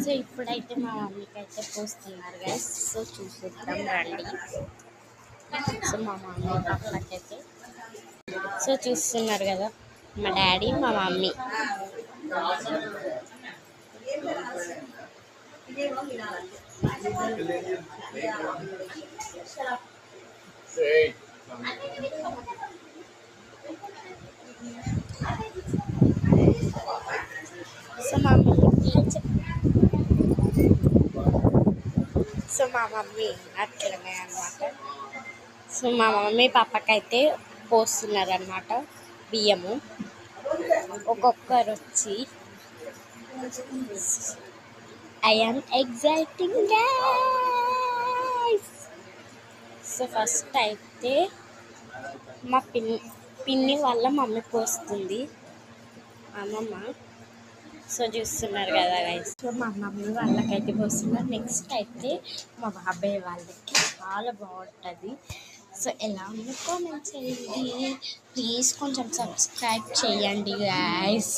So ఇప్పుడైతే మా మమ్మీకి అయితే పోస్తున్నారు గైస్. సో చూసేద్దాం రండి. సో మా మమ్మీ పాపకైతే సో చూస్తున్నారు కదా, మా డాడీ మా మమ్మీ. సో మా మమ్మీ అట్లనే అనమాట. సో మా మమ్మీ పాపకైతే పోస్తున్నారు అనమాట బియ్యము, ఒక్కొక్కరు వచ్చి. I am exciting guys. So first అయితే మా పిన్ని వాళ్ళ మమ్మీ పోస్తుంది, అమ్మమ్మ. సో చూస్తున్నారు కదా గైస్. సో మా మమ్మీ వాళ్ళకైతే పోస్తున్నారు. నెక్స్ట్ అయితే మా బాబాయ్ వాళ్ళకి చాలా బాగుంటుంది. సో ఎలా ఉందో కామెంట్ చేయండి ప్లీజ్. కొంచెం సబ్స్క్రైబ్ చేయండి గైస్.